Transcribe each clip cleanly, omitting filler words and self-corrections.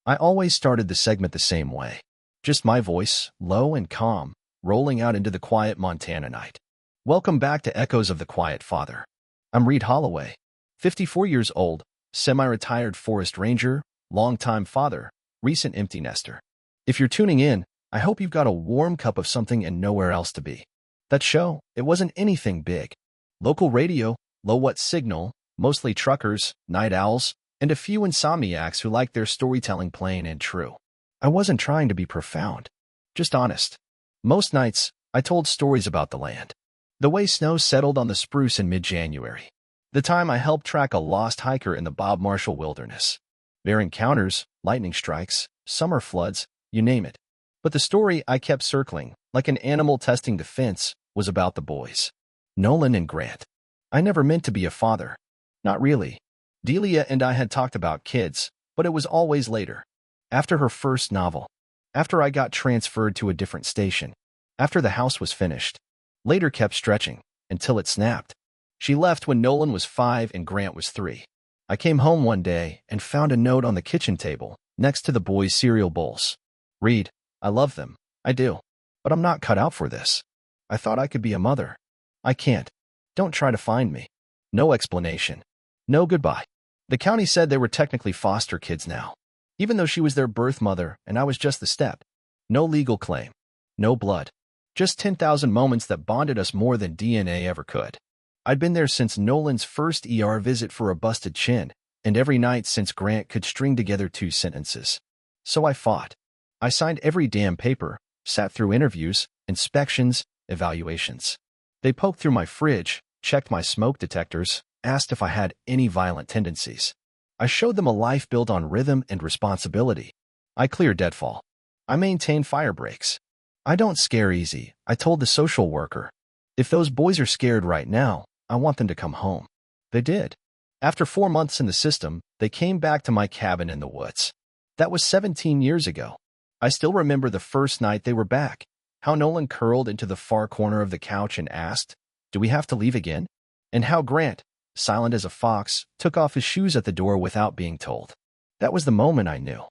I always started the segment the same way. Just my voice, low and calm, rolling out into the quiet Montana night. Welcome back to Echoes of the Quiet Father. I'm Reid Holloway, 54 years old, semi-retired forest ranger, longtime father, recent empty nester. If you're tuning in, I hope you've got a warm cup of something and nowhere else to be. That show, it wasn't anything big. Local radio, low-watt signal, mostly truckers, night owls, and a few insomniacs who like their storytelling plain and true. I wasn't trying to be profound, just honest. Most nights, I told stories about the land. The way snow settled on the spruce in mid-January. The time I helped track a lost hiker in the Bob Marshall Wilderness. Their encounters, lightning strikes, summer floods, you name it. But the story I kept circling, like an animal testing the fence, was about the boys. Nolan and Grant. I never meant to be a father. Not really. Delia and I had talked about kids, but it was always later. After her first novel. After I got transferred to a different station. After the house was finished. Later kept stretching, until it snapped. She left when Nolan was 5 and Grant was 3. I came home one day and found a note on the kitchen table, next to the boys' cereal bowls. Reid, I love them. I do. But I'm not cut out for this. I thought I could be a mother. I can't. Don't try to find me. No explanation. No goodbye. The county said they were technically foster kids now, even though she was their birth mother and I was just the step. No legal claim. No blood. Just 10,000 moments that bonded us more than DNA ever could. I'd been there since Nolan's first ER visit for a busted chin, and every night since Grant could string together 2 sentences. So I fought. I signed every damn paper, sat through interviews, inspections, evaluations. They poked through my fridge, checked my smoke detectors, asked if I had any violent tendencies. I showed them a life built on rhythm and responsibility. I cleared deadfall. I maintain fire breaks. I don't scare easy, I told the social worker. If those boys are scared right now, I want them to come home. They did. After 4 months in the system, they came back to my cabin in the woods. That was 17 years ago. I still remember the first night they were back, how Nolan curled into the far corner of the couch and asked, "Do we have to leave again?" And how Grant, silent as a fox, took off his shoes at the door without being told. That was the moment I knew.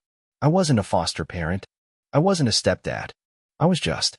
I wasn't a foster parent. I wasn't a stepdad. I was just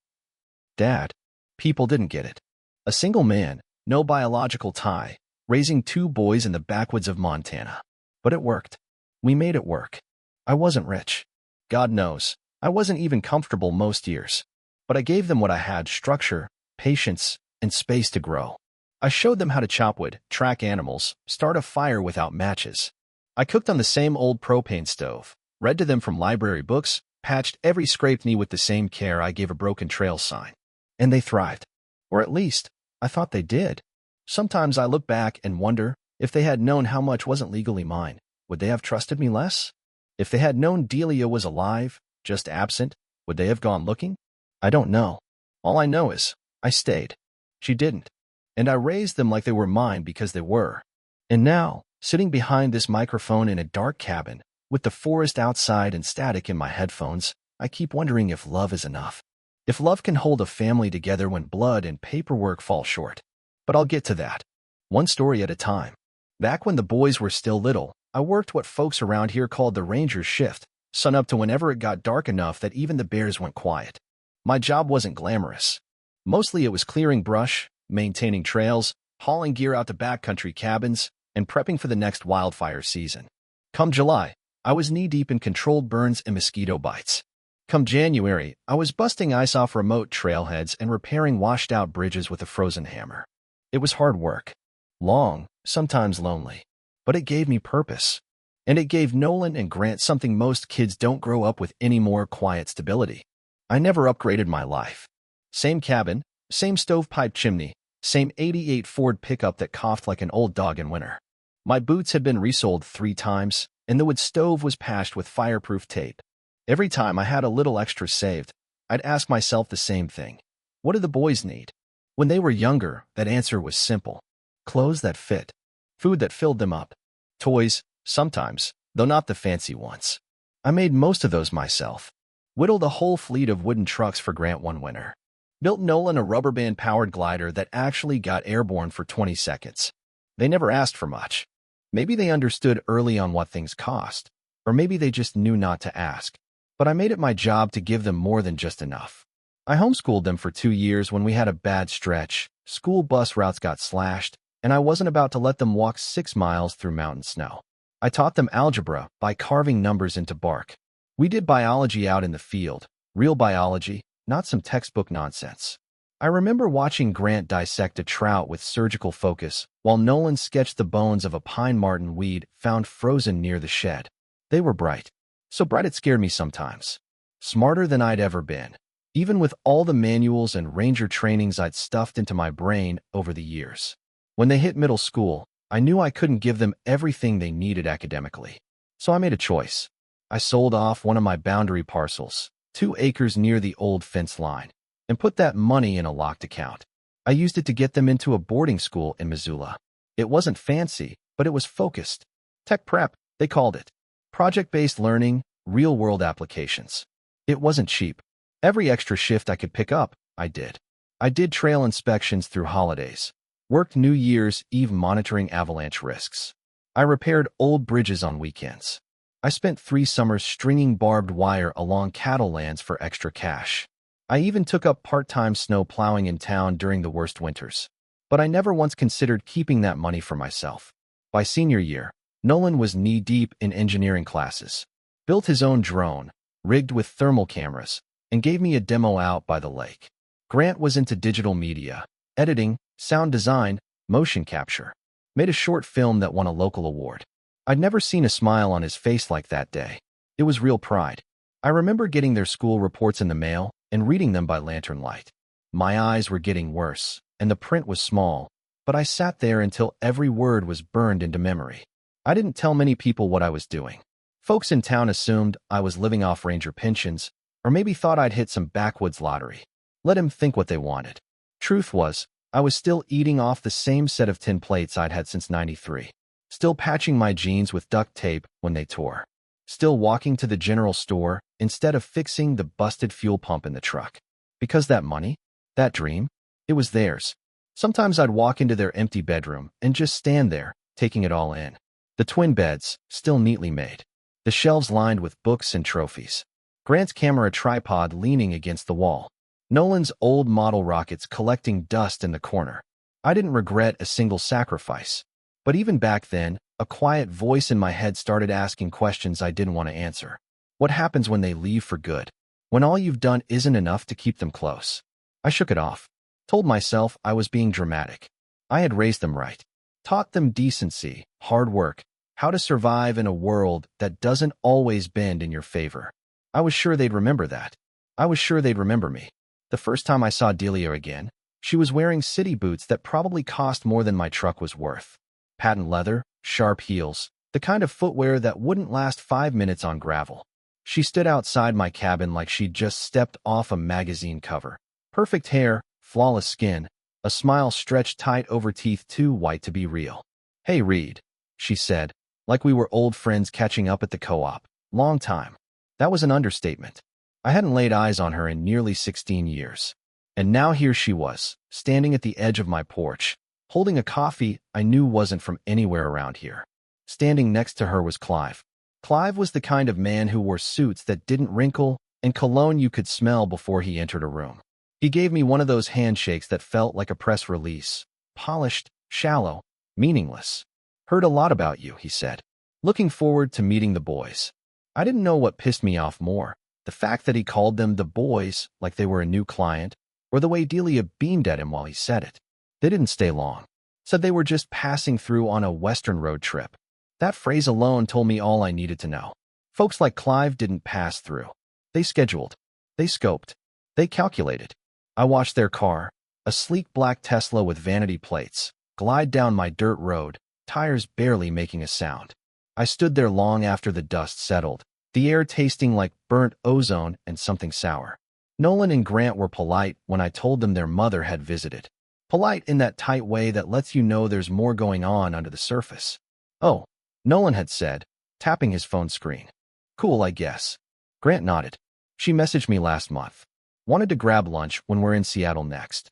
Dad. People didn't get it. A single man, no biological tie, raising 2 boys in the backwoods of Montana. But it worked. We made it work. I wasn't rich. God knows, I wasn't even comfortable most years. But I gave them what I had: structure, patience, and space to grow. I showed them how to chop wood, track animals, start a fire without matches. I cooked on the same old propane stove, read to them from library books, patched every scraped knee with the same care I gave a broken trail sign. And they thrived. Or at least, I thought they did. Sometimes I look back and wonder, if they had known how much wasn't legally mine, would they have trusted me less? If they had known Delia was alive, just absent, would they have gone looking? I don't know. All I know is, I stayed. She didn't. And I raised them like they were mine because they were. And now, sitting behind this microphone in a dark cabin, with the forest outside and static in my headphones, I keep wondering if love is enough. If love can hold a family together when blood and paperwork fall short. But I'll get to that. One story at a time. Back when the boys were still little, I worked what folks around here called the ranger's shift, sun up to whenever it got dark enough that even the bears went quiet. My job wasn't glamorous. Mostly it was clearing brush, maintaining trails, hauling gear out to backcountry cabins, and prepping for the next wildfire season. Come July, I was knee-deep in controlled burns and mosquito bites. Come January, I was busting ice off remote trailheads and repairing washed-out bridges with a frozen hammer. It was hard work. Long, sometimes lonely. But it gave me purpose. And it gave Nolan and Grant something most kids don't grow up with any more: quiet stability. I never upgraded my life. Same cabin, same stovepipe chimney, same '88 Ford pickup that coughed like an old dog in winter. My boots had been resoled 3 times, and the wood stove was patched with fireproof tape. Every time I had a little extra saved, I'd ask myself the same thing. What do the boys need? When they were younger, that answer was simple. Clothes that fit. Food that filled them up. Toys, sometimes, though not the fancy ones. I made most of those myself. Whittled a whole fleet of wooden trucks for Grant one winter. Built Nolan a rubber band-powered glider that actually got airborne for 20 seconds. They never asked for much. Maybe they understood early on what things cost. Or maybe they just knew not to ask. But I made it my job to give them more than just enough. I homeschooled them for 2 years when we had a bad stretch, school bus routes got slashed, and I wasn't about to let them walk 6 miles through mountain snow. I taught them algebra by carving numbers into bark. We did biology out in the field, real biology, not some textbook nonsense. I remember watching Grant dissect a trout with surgical focus while Nolan sketched the bones of a pine marten weed found frozen near the shed. They were bright. So bright it scared me sometimes. Smarter than I'd ever been, even with all the manuals and ranger trainings I'd stuffed into my brain over the years. When they hit middle school, I knew I couldn't give them everything they needed academically. So I made a choice. I sold off one of my boundary parcels, 2 acres near the old fence line, and put that money in a locked account. I used it to get them into a boarding school in Missoula. It wasn't fancy, but it was focused. Tech prep, they called it. Project-based learning, real-world applications. It wasn't cheap. Every extra shift I could pick up, I did. I did trail inspections through holidays. Worked New Year's Eve monitoring avalanche risks. I repaired old bridges on weekends. I spent 3 summers stringing barbed wire along cattle lands for extra cash. I even took up part-time snow plowing in town during the worst winters. But I never once considered keeping that money for myself. By senior year, Nolan was knee-deep in engineering classes, built his own drone, rigged with thermal cameras, and gave me a demo out by the lake. Grant was into digital media, editing, sound design, motion capture. Made a short film that won a local award. I'd never seen a smile on his face like that day. It was real pride. I remember getting their school reports in the mail and reading them by lantern light. My eyes were getting worse, and the print was small, but I sat there until every word was burned into memory. I didn't tell many people what I was doing. Folks in town assumed I was living off ranger pensions, or maybe thought I'd hit some backwoods lottery. Let them think what they wanted. Truth was, I was still eating off the same set of tin plates I'd had since '93. Still patching my jeans with duct tape when they tore. Still walking to the general store instead of fixing the busted fuel pump in the truck. Because that money, that dream, it was theirs. Sometimes I'd walk into their empty bedroom and just stand there, taking it all in. The twin beds, still neatly made. The shelves lined with books and trophies. Grant's camera tripod leaning against the wall. Nolan's old model rockets collecting dust in the corner. I didn't regret a single sacrifice. But even back then, a quiet voice in my head started asking questions I didn't want to answer. What happens when they leave for good? When all you've done isn't enough to keep them close? I shook it off. Told myself I was being dramatic. I had raised them right. Taught them decency, hard work, how to survive in a world that doesn't always bend in your favor. I was sure they'd remember that. I was sure they'd remember me. The first time I saw Delia again, she was wearing city boots that probably cost more than my truck was worth. Patent leather, sharp heels, the kind of footwear that wouldn't last 5 minutes on gravel. She stood outside my cabin like she'd just stepped off a magazine cover. Perfect hair, flawless skin, a smile stretched tight over teeth too white to be real. "Hey, Reid," she said, like we were old friends catching up at the co-op. Long time. That was an understatement. I hadn't laid eyes on her in nearly 16 years. And now here she was, standing at the edge of my porch, holding a coffee I knew wasn't from anywhere around here. Standing next to her was Clive. Clive was the kind of man who wore suits that didn't wrinkle and cologne you could smell before he entered a room. He gave me one of those handshakes that felt like a press release. Polished, shallow, meaningless. "Heard a lot about you," he said. "Looking forward to meeting the boys." I didn't know what pissed me off more, the fact that he called them the boys like they were a new client, or the way Delia beamed at him while he said it. They didn't stay long. Said they were just passing through on a Western road trip. That phrase alone told me all I needed to know. Folks like Clive didn't pass through. They scheduled. They scoped. They calculated. I watched their car, a sleek black Tesla with vanity plates, glide down my dirt road, tires barely making a sound. I stood there long after the dust settled, the air tasting like burnt ozone and something sour. Nolan and Grant were polite when I told them their mother had visited. Polite in that tight way that lets you know there's more going on under the surface. "Oh," Nolan had said, tapping his phone screen. "Cool, I guess." Grant nodded. "She messaged me last month. Wanted to grab lunch when we're in Seattle next."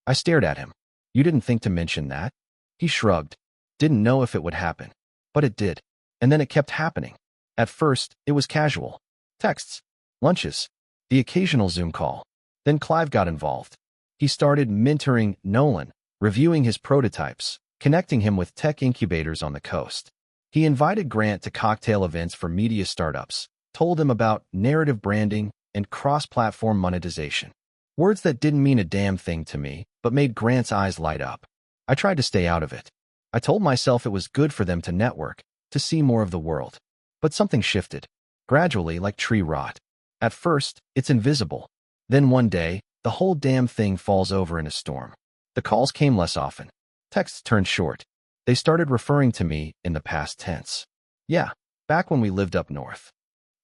I stared at him. "You didn't think to mention that?" He shrugged. "Didn't know if it would happen. But it did. And then it kept happening. At first, it was casual. Texts, lunches, the occasional Zoom call. Then Clive got involved. He started mentoring Nolan, reviewing his prototypes, connecting him with tech incubators on the coast. He invited Grant to cocktail events for media startups, told him about narrative branding and cross-platform monetization. Words that didn't mean a damn thing to me, but made Grant's eyes light up. I tried to stay out of it. I told myself it was good for them to network, to see more of the world. But something shifted, gradually like tree rot. At first, it's invisible. Then one day, the whole damn thing falls over in a storm. The calls came less often. Texts turned short. They started referring to me in the past tense. Yeah, back when we lived up north.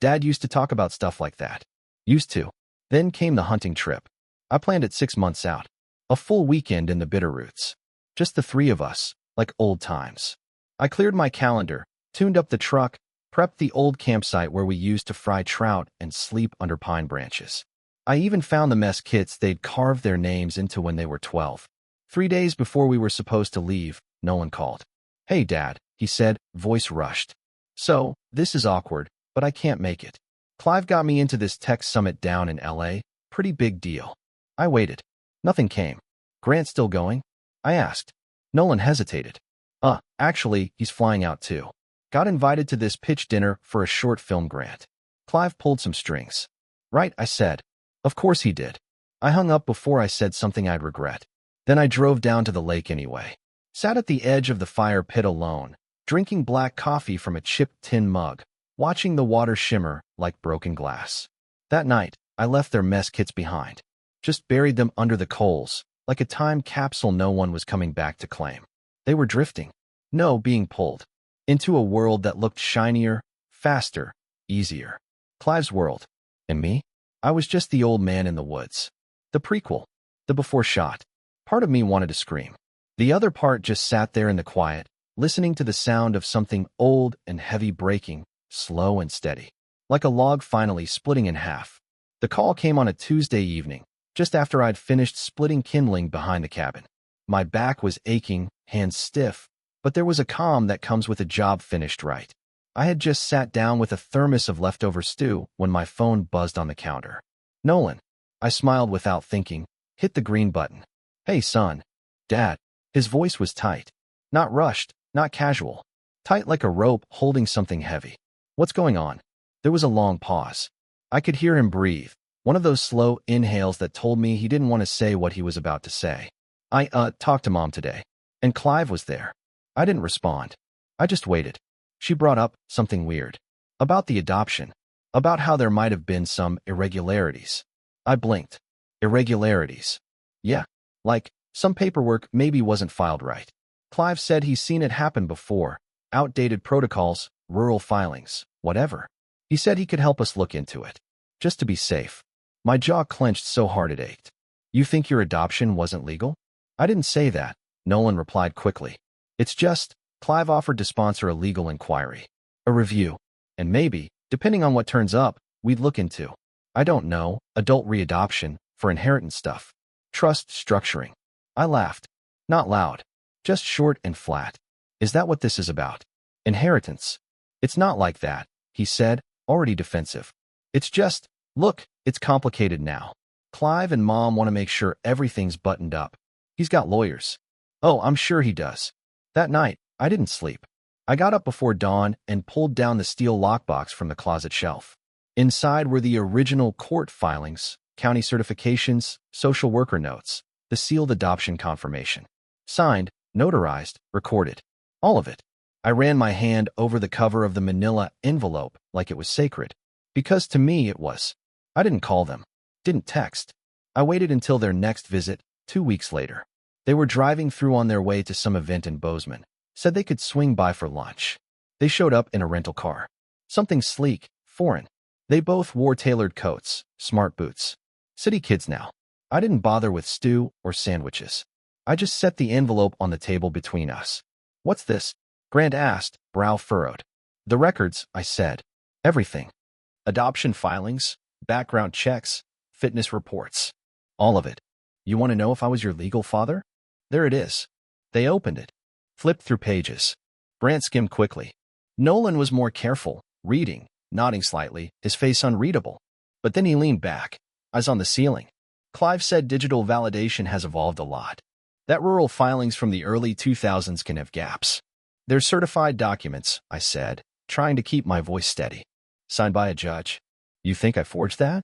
Dad used to talk about stuff like that. Used to. Then came the hunting trip. I planned it 6 months out. A full weekend in the Bitterroots. Just the three of us, like old times. I cleared my calendar, tuned up the truck, prepped the old campsite where we used to fry trout and sleep under pine branches. I even found the mess kits they'd carved their names into when they were 12. 3 days before we were supposed to leave, Nolan called. "Hey, Dad," he said, voice rushed. "So, this is awkward, but I can't make it. Clive got me into this tech summit down in LA. Pretty big deal." I waited. Nothing came. "Grant still going?" I asked. Nolan hesitated. Actually, he's flying out too. Got invited to this pitch dinner for a short film grant." Clive pulled some strings. "Right," I said. Of course he did. I hung up before I said something I'd regret. Then I drove down to the lake anyway. Sat at the edge of the fire pit alone, drinking black coffee from a chipped tin mug, watching the water shimmer like broken glass. That night, I left their mess kits behind. Just buried them under the coals, like a time capsule no one was coming back to claim. They were drifting. No, being pulled. Into a world that looked shinier, faster, easier. Clive's world. And me? I was just the old man in the woods. The prequel. The before shot. Part of me wanted to scream. The other part just sat there in the quiet, listening to the sound of something old and heavy breaking, slow and steady. Like a log finally splitting in half. The call came on a Tuesday evening, just after I'd finished splitting kindling behind the cabin. My back was aching, hands stiff, but there was a calm that comes with a job finished right. I had just sat down with a thermos of leftover stew when my phone buzzed on the counter. "Nolan." I smiled without thinking, hit the green button. "Hey, son." "Dad." His voice was tight. Not rushed, not casual. Tight like a rope holding something heavy. "What's going on?" There was a long pause. I could hear him breathe, one of those slow inhales that told me he didn't want to say what he was about to say. "I talked to Mom today. And Clive was there." I didn't respond. I just waited. She brought up something weird. About the adoption. About how there might have been some irregularities. I blinked. Irregularities. Yeah. Like, some paperwork maybe wasn't filed right. Clive said he's seen it happen before. Outdated protocols, rural filings, whatever. He said he could help us look into it. Just to be safe. My jaw clenched so hard it ached. "You think your adoption wasn't legal?" "I didn't say that," Nolan replied quickly. "It's just, Clive offered to sponsor a legal inquiry. A review. And maybe, depending on what turns up, we'd look into, I don't know, adult readoption, for inheritance stuff. Trust structuring." I laughed. Not loud. Just short and flat. "Is that what this is about? Inheritance?" "It's not like that," he said, already defensive. "It's just, look, it's complicated now. Clive and Mom want to make sure everything's buttoned up. He's got lawyers." "Oh, I'm sure he does." That night, I didn't sleep. I got up before dawn and pulled down the steel lockbox from the closet shelf. Inside were the original court filings, county certifications, social worker notes, the sealed adoption confirmation. Signed, notarized, recorded. All of it. I ran my hand over the cover of the manila envelope like it was sacred. Because to me it was. I didn't call them. Didn't text. I waited until their next visit, 2 weeks later. They were driving through on their way to some event in Bozeman. Said they could swing by for lunch. They showed up in a rental car. Something sleek, foreign. They both wore tailored coats, smart boots. City kids now. I didn't bother with stew or sandwiches. I just set the envelope on the table between us. "What's this?" Grant asked, brow furrowed. "The records," I said. "Everything. Adoption filings, background checks, fitness reports. All of it. You want to know if I was your legal father? There it is." They opened it. Flipped through pages. Grant skimmed quickly. Nolan was more careful, reading, nodding slightly, his face unreadable. But then he leaned back, eyes on the ceiling. Clive said digital validation has evolved a lot. That rural filings from the early 2000s can have gaps. They're certified documents, I said, trying to keep my voice steady. Signed by a judge. You think I forged that?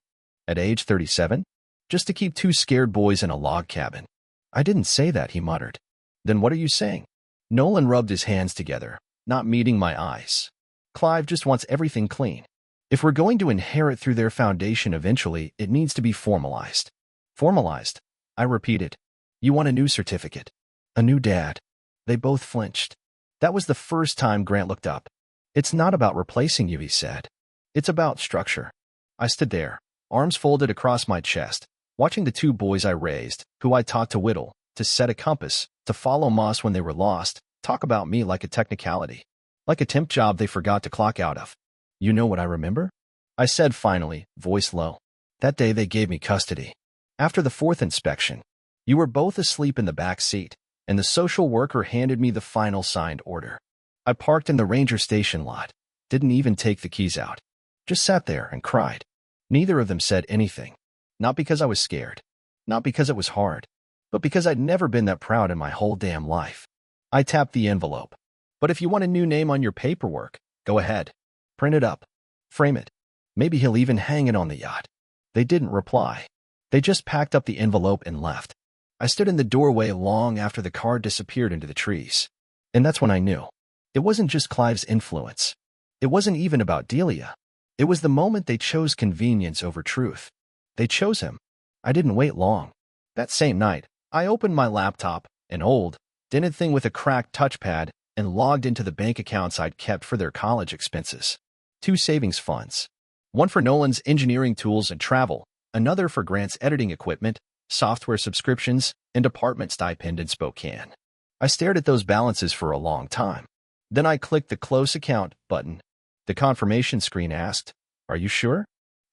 At age 37? Just to keep two scared boys in a log cabin. I didn't say that, he muttered. Then what are you saying? Nolan rubbed his hands together, not meeting my eyes. Clive just wants everything clean. If we're going to inherit through their foundation eventually, it needs to be formalized. Formalized? I repeated. You want a new certificate? A new dad? They both flinched. That was the first time Grant looked up. It's not about replacing you, he said. It's about structure. I stood there, arms folded across my chest, watching the two boys I raised, who I taught to whittle, to set a compass, to follow moss when they were lost, talk about me like a technicality. Like a temp job they forgot to clock out of. You know what I remember? I said finally, voice low. That day they gave me custody. After the fourth inspection, you were both asleep in the back seat, and the social worker handed me the final signed order. I parked in the ranger station lot, didn't even take the keys out. Just sat there and cried. Neither of them said anything. Not because I was scared. Not because it was hard. But because I'd never been that proud in my whole damn life. I tapped the envelope. But if you want a new name on your paperwork, go ahead. Print it up. Frame it. Maybe he'll even hang it on the yacht. They didn't reply. They just packed up the envelope and left. I stood in the doorway long after the car disappeared into the trees. And that's when I knew. It wasn't just Clive's influence. It wasn't even about Delia. It was the moment they chose convenience over truth. They chose him. I didn't wait long. That same night, I opened my laptop, an old, dented thing with a cracked touchpad, and logged into the bank accounts I'd kept for their college expenses. 2 savings funds. One for Nolan's engineering tools and travel, another for Grant's editing equipment, software subscriptions, and apartment stipend in Spokane. I stared at those balances for a long time. Then I clicked the Close Account button. The confirmation screen asked, "Are you sure?"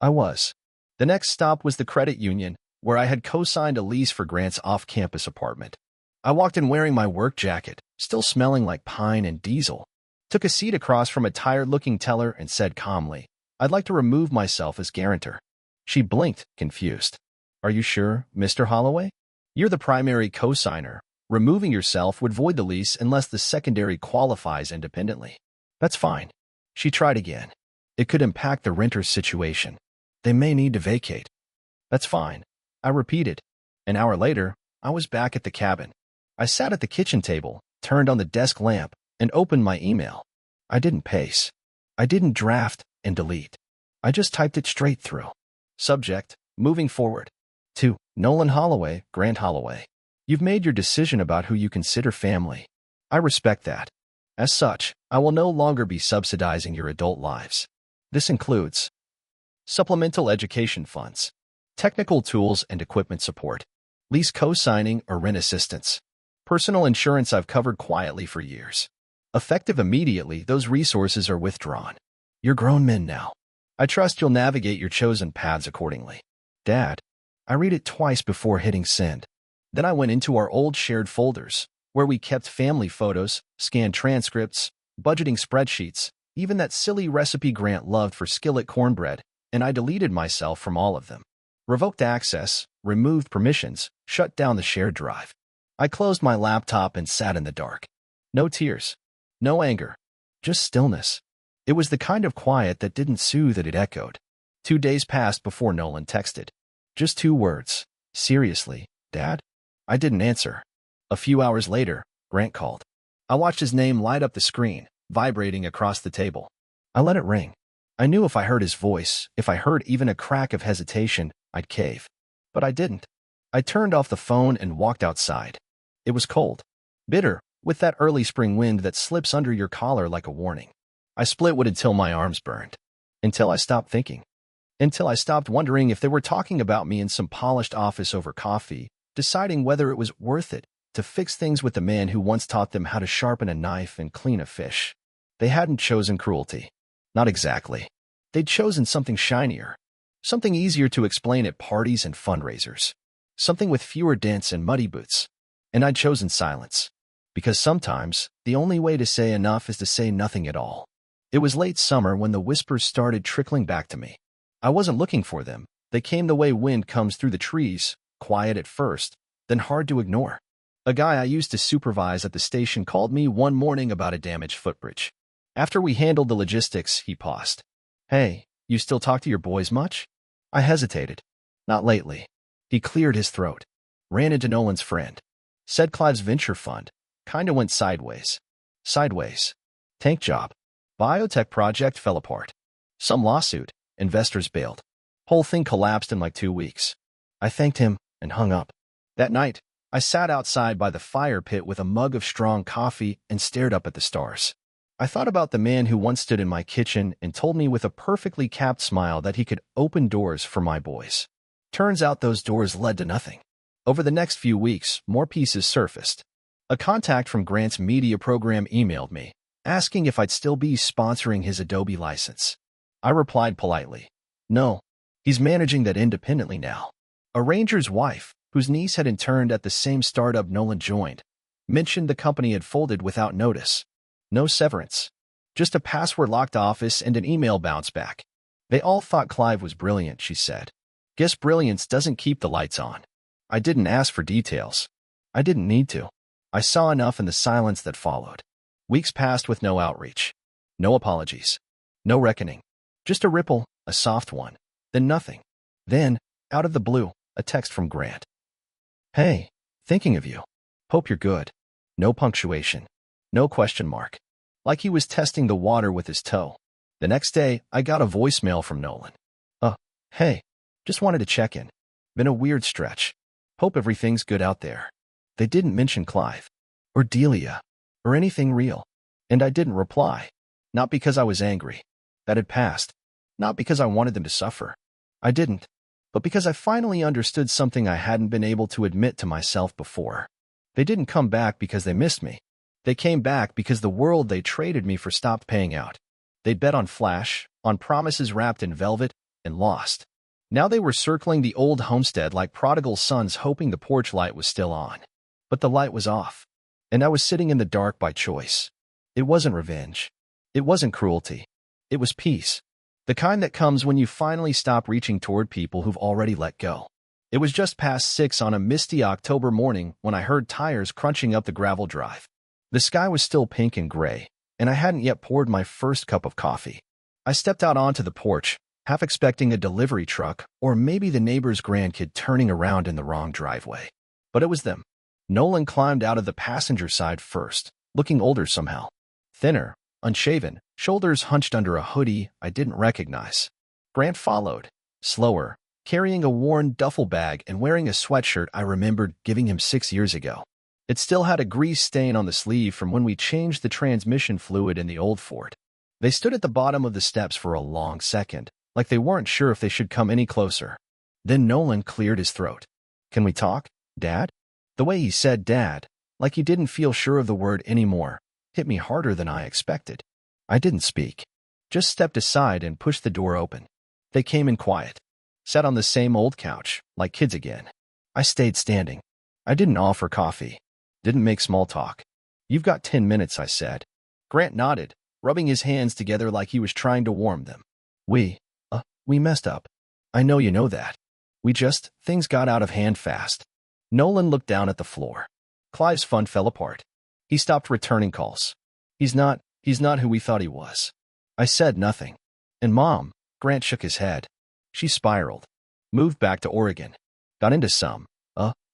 I was. The next stop was the credit union, where I had co-signed a lease for Grant's off-campus apartment. I walked in wearing my work jacket, still smelling like pine and diesel. Took a seat across from a tired-looking teller and said calmly, "I'd like to remove myself as guarantor." She blinked, confused. "Are you sure, Mr. Holloway? You're the primary co-signer. Removing yourself would void the lease unless the secondary qualifies independently." "That's fine." She tried again. "It could impact the renter's situation. They may need to vacate." "That's fine," I repeated. An hour later, I was back at the cabin. I sat at the kitchen table, turned on the desk lamp, and opened my email. I didn't pace. I didn't draft and delete. I just typed it straight through. Subject, moving forward. To Nolan Holloway, Grant Holloway. You've made your decision about who you consider family. I respect that. As such, I will no longer be subsidizing your adult lives. This includes supplemental education funds, technical tools and equipment support, lease co-signing or rent assistance, personal insurance I've covered quietly for years. Effective immediately, those resources are withdrawn. You're grown men now. I trust you'll navigate your chosen paths accordingly. Dad. I read it twice before hitting send. Then I went into our old shared folders, where we kept family photos, scanned transcripts, budgeting spreadsheets, even that silly recipe Grant loved for skillet cornbread, and I deleted myself from all of them. Revoked access, removed permissions, shut down the shared drive. I closed my laptop and sat in the dark. No tears. No anger. Just stillness. It was the kind of quiet that didn't soothe, it echoed. 2 days passed before Nolan texted. Just 2 words. "Seriously, Dad?" I didn't answer. A few hours later, Grant called. I watched his name light up the screen, vibrating across the table. I let it ring. I knew if I heard his voice, if I heard even a crack of hesitation, I'd cave. But I didn't. I turned off the phone and walked outside. It was cold. Bitter, with that early spring wind that slips under your collar like a warning. I splitwood until my arms burned. Until I stopped thinking. Until I stopped wondering if they were talking about me in some polished office over coffee, deciding whether it was worth it to fix things with the man who once taught them how to sharpen a knife and clean a fish. They hadn't chosen cruelty. Not exactly. They'd chosen something shinier. Something easier to explain at parties and fundraisers. Something with fewer dents and muddy boots. And I'd chosen silence. Because sometimes, the only way to say enough is to say nothing at all. It was late summer when the whispers started trickling back to me. I wasn't looking for them. They came the way wind comes through the trees, quiet at first, then hard to ignore. A guy I used to supervise at the station called me one morning about a damaged footbridge. After we handled the logistics, he paused. "Hey, you still talk to your boys much?" I hesitated. "Not lately." He cleared his throat. Ran into Nolan's friend. Said Clive's venture fund. Kinda went sideways. Sideways. Tank job. Biotech project fell apart. Some lawsuit. Investors bailed. Whole thing collapsed in like 2 weeks. I thanked him and hung up. That night, I sat outside by the fire pit with a mug of strong coffee and stared up at the stars. I thought about the man who once stood in my kitchen and told me with a perfectly capped smile that he could open doors for my boys. Turns out those doors led to nothing. Over the next few weeks, more pieces surfaced. A contact from Grant's media program emailed me, asking if I'd still be sponsoring his Adobe license. I replied politely, "No, he's managing that independently now." A ranger's wife, whose niece had interned at the same startup Nolan joined, mentioned the company had folded without notice. No severance. Just a password-locked office and an email bounce back. They all thought Clive was brilliant, she said. Guess brilliance doesn't keep the lights on. I didn't ask for details. I didn't need to. I saw enough in the silence that followed. Weeks passed with no outreach. No apologies. No reckoning. Just a ripple, a soft one. Then nothing. Then, out of the blue, a text from Grant. "Hey, thinking of you. Hope you're good." No punctuation. No question mark. Like he was testing the water with his toe. The next day, I got a voicemail from Nolan. Hey, just wanted to check in. Been a weird stretch. Hope everything's good out there." They didn't mention Clive. Or Delia. Or anything real. And I didn't reply. Not because I was angry. That had passed. Not because I wanted them to suffer. I didn't. But because I finally understood something I hadn't been able to admit to myself before. They didn't come back because they missed me. They came back because the world they traded me for stopped paying out. They'd bet on flash, on promises wrapped in velvet, and lost. Now they were circling the old homestead like prodigal sons hoping the porch light was still on. But the light was off. And I was sitting in the dark by choice. It wasn't revenge. It wasn't cruelty. It was peace. The kind that comes when you finally stop reaching toward people who've already let go. It was just past 6 on a misty October morning when I heard tires crunching up the gravel drive. The sky was still pink and gray, and I hadn't yet poured my first cup of coffee. I stepped out onto the porch, half expecting a delivery truck or maybe the neighbor's grandkid turning around in the wrong driveway. But it was them. Nolan climbed out of the passenger side first, looking older somehow. Thinner, unshaven, shoulders hunched under a hoodie I didn't recognize. Grant followed, slower, carrying a worn duffel bag and wearing a sweatshirt I remembered giving him 6 years ago. It still had a grease stain on the sleeve from when we changed the transmission fluid in the old Ford. They stood at the bottom of the steps for a long second, like they weren't sure if they should come any closer. Then Nolan cleared his throat. "Can we talk, Dad?" The way he said Dad, like he didn't feel sure of the word anymore, hit me harder than I expected. I didn't speak. Just stepped aside and pushed the door open. They came in quiet. Sat on the same old couch, like kids again. I stayed standing. I didn't offer coffee. Didn't make small talk. "You've got 10 minutes, I said. Grant nodded, rubbing his hands together like he was trying to warm them. We messed up. I know you know that. Things got out of hand fast." Nolan looked down at the floor. Clive's fund fell apart. He stopped returning calls. He's not who we thought he was." I said nothing. "And Mom," Grant shook his head. "She spiraled. Moved back to Oregon. Got into some,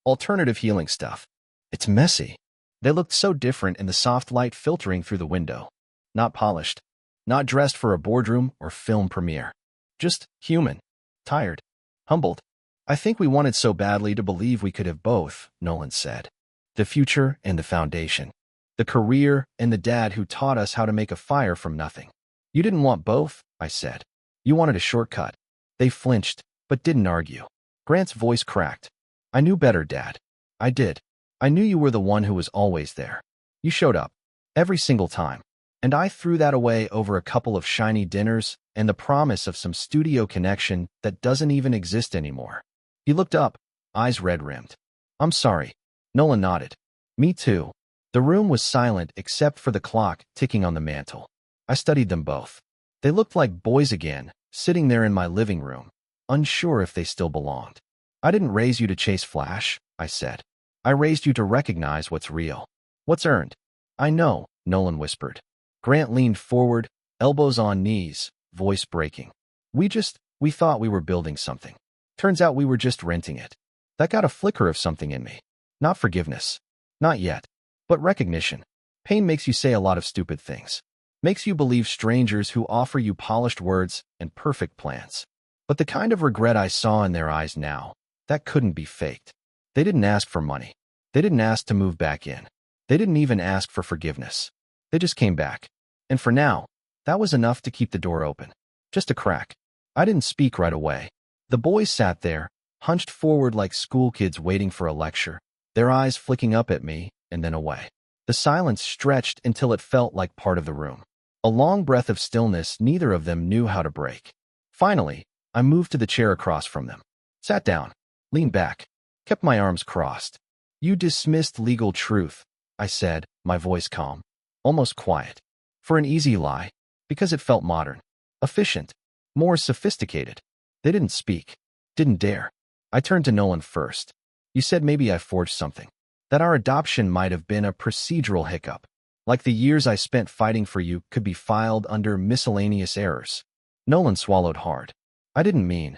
alternative healing stuff. It's messy." They looked so different in the soft light filtering through the window. Not polished. Not dressed for a boardroom or film premiere. Just human. Tired. Humbled. "I think we wanted so badly to believe we could have both," Nolan said. "The future and the foundation. The career and the dad who taught us how to make a fire from nothing. You didn't want both," I said. "You wanted a shortcut." They flinched, but didn't argue. Grant's voice cracked. "I knew better, Dad. I did. I knew you were the one who was always there. You showed up. Every single time. And I threw that away over a couple of shiny dinners and the promise of some studio connection that doesn't even exist anymore." He looked up, eyes red-rimmed. "I'm sorry." Nolan nodded. "Me too." The room was silent except for the clock ticking on the mantel. I studied them both. They looked like boys again, sitting there in my living room, unsure if they still belonged. I didn't raise you to chase flash, I said. I raised you to recognize what's real. What's earned. I know, Nolan whispered. Grant leaned forward, elbows on knees, voice breaking. We thought we were building something. Turns out we were just renting it. That got a flicker of something in me. Not forgiveness. Not yet. But recognition. Pain makes you say a lot of stupid things. Makes you believe strangers who offer you polished words and perfect plans. But the kind of regret I saw in their eyes now, that couldn't be faked. They didn't ask for money. They didn't ask to move back in. They didn't even ask for forgiveness. They just came back. And for now, that was enough to keep the door open. Just a crack. I didn't speak right away. The boys sat there, hunched forward like school kids waiting for a lecture, their eyes flicking up at me and then away. The silence stretched until it felt like part of the room. A long breath of stillness neither of them knew how to break. Finally, I moved to the chair across from them. Sat down, leaned back, kept my arms crossed. You dismissed legal truth, I said, my voice calm, almost quiet. For an easy lie, because it felt modern, efficient, more sophisticated. They didn't speak, didn't dare. I turned to Nolan first. You said maybe I forged something, that our adoption might have been a procedural hiccup, like the years I spent fighting for you could be filed under miscellaneous errors. Nolan swallowed hard. I didn't mean.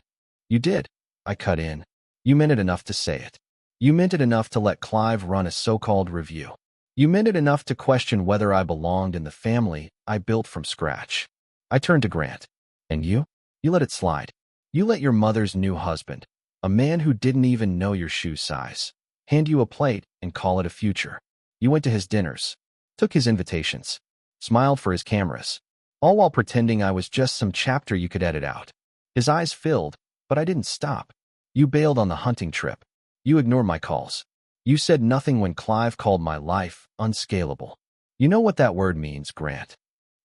You did, I cut in. You meant it enough to say it. You meant it enough to let Clive run a so-called review. You meant it enough to question whether I belonged in the family I built from scratch. I turned to Grant. And you? You let it slide. You let your mother's new husband, a man who didn't even know your shoe size, hand you a plate and call it a future. You went to his dinners, took his invitations, smiled for his cameras, all while pretending I was just some chapter you could edit out. His eyes filled, but I didn't stop. You bailed on the hunting trip. You ignored my calls. You said nothing when Clive called my life unscalable. You know what that word means, Grant?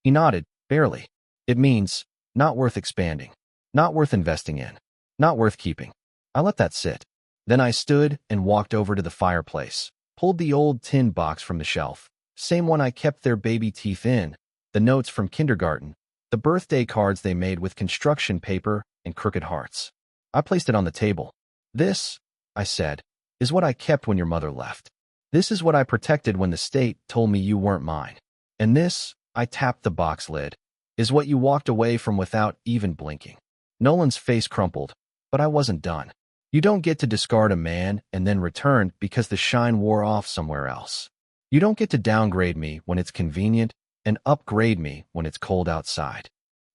He nodded, barely. It means not worth expanding, not worth investing in, not worth keeping. I let that sit. Then I stood and walked over to the fireplace, pulled the old tin box from the shelf, same one I kept their baby teeth in, the notes from kindergarten, the birthday cards they made with construction paper and crooked hearts. I placed it on the table. This, I said, is what I kept when your mother left. This is what I protected when the state told me you weren't mine. And this, I tapped the box lid, is what you walked away from without even blinking. Nolan's face crumpled, but I wasn't done. You don't get to discard a man and then return because the shine wore off somewhere else. You don't get to downgrade me when it's convenient and upgrade me when it's cold outside.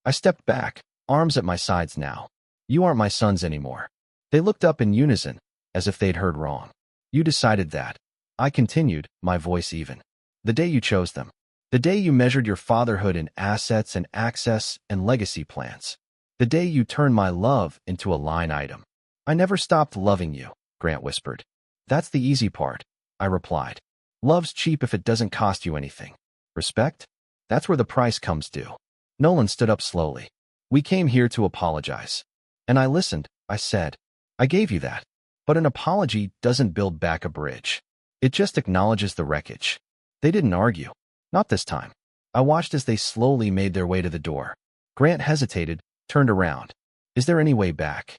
I stepped back, arms at my sides now. You aren't my sons anymore. They looked up in unison, as if they'd heard wrong. You decided that. I continued, my voice even. The day you chose them. The day you measured your fatherhood in assets and access and legacy plans. The day you turned my love into a line item. I never stopped loving you, Grant whispered. That's the easy part, I replied. Love's cheap if it doesn't cost you anything. Respect? That's where the price comes due. Nolan stood up slowly. We came here to apologize. And I listened, I said. I gave you that. But an apology doesn't build back a bridge. It just acknowledges the wreckage. They didn't argue. Not this time. I watched as they slowly made their way to the door. Grant hesitated, turned around. Is there any way back?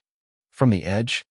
From the edge?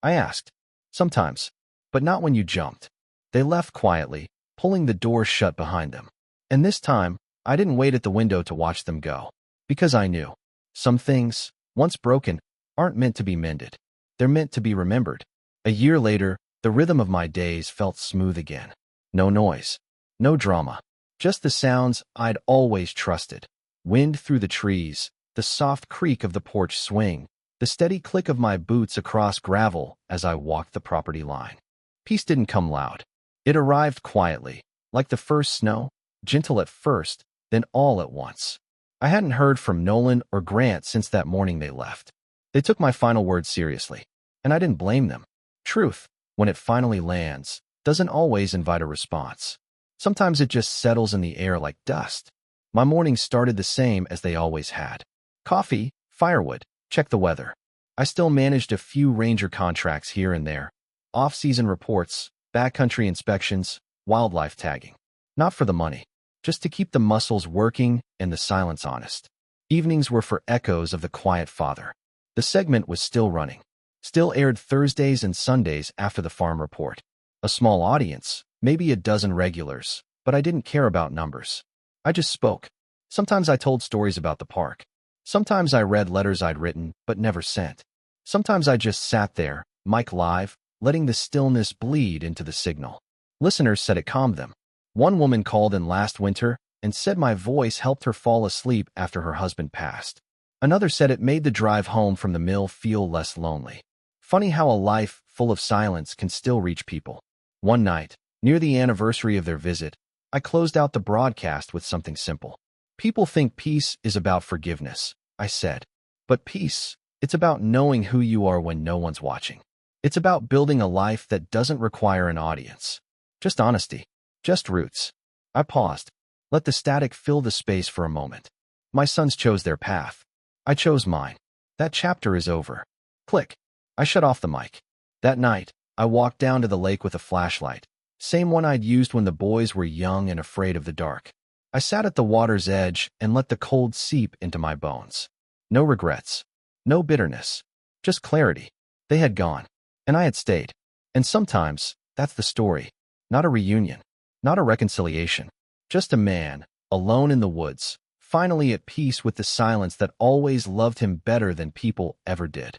I asked. Sometimes. But not when you jumped. They left quietly, pulling the door shut behind them. And this time, I didn't wait at the window to watch them go. Because I knew. Some things, once broken, aren't meant to be mended. They're meant to be remembered. A year later, the rhythm of my days felt smooth again. No noise. No drama. Just the sounds I'd always trusted. Wind through the trees, the soft creak of the porch swing, the steady click of my boots across gravel as I walked the property line. Peace didn't come loud. It arrived quietly, like the first snow, gentle at first, then all at once. I hadn't heard from Nolan or Grant since that morning they left. They took my final words seriously, and I didn't blame them. Truth, when it finally lands, doesn't always invite a response. Sometimes it just settles in the air like dust. My mornings started the same as they always had. Coffee, firewood, check the weather. I still managed a few ranger contracts here and there, off-season reports, backcountry inspections, wildlife tagging. Not for the money. just to keep the muscles working and the silence honest. Evenings were for Echoes of the Quiet Father. The segment was still running. Still aired Thursdays and Sundays after the farm report. A small audience, maybe a dozen regulars, but I didn't care about numbers. I just spoke. Sometimes I told stories about the park. Sometimes I read letters I'd written but never sent. Sometimes I just sat there, mic live, letting the stillness bleed into the signal. Listeners said it calmed them. One woman called in last winter and said my voice helped her fall asleep after her husband passed. Another said it made the drive home from the mill feel less lonely. Funny how a life full of silence can still reach people. One night, near the anniversary of their visit, I closed out the broadcast with something simple. People think peace is about forgiveness, I said. But peace, it's about knowing who you are when no one's watching. It's about building a life that doesn't require an audience. Just honesty. Just roots. I paused. Let the static fill the space for a moment. My sons chose their path. I chose mine. That chapter is over. Click. I shut off the mic. That night, I walked down to the lake with a flashlight. Same one I'd used when the boys were young and afraid of the dark. I sat at the water's edge and let the cold seep into my bones. No regrets. No bitterness. Just clarity. They had gone. And I had stayed. And sometimes, that's the story. Not a reunion. Not a reconciliation. Just a man, alone in the woods, finally at peace with the silence that always loved him better than people ever did.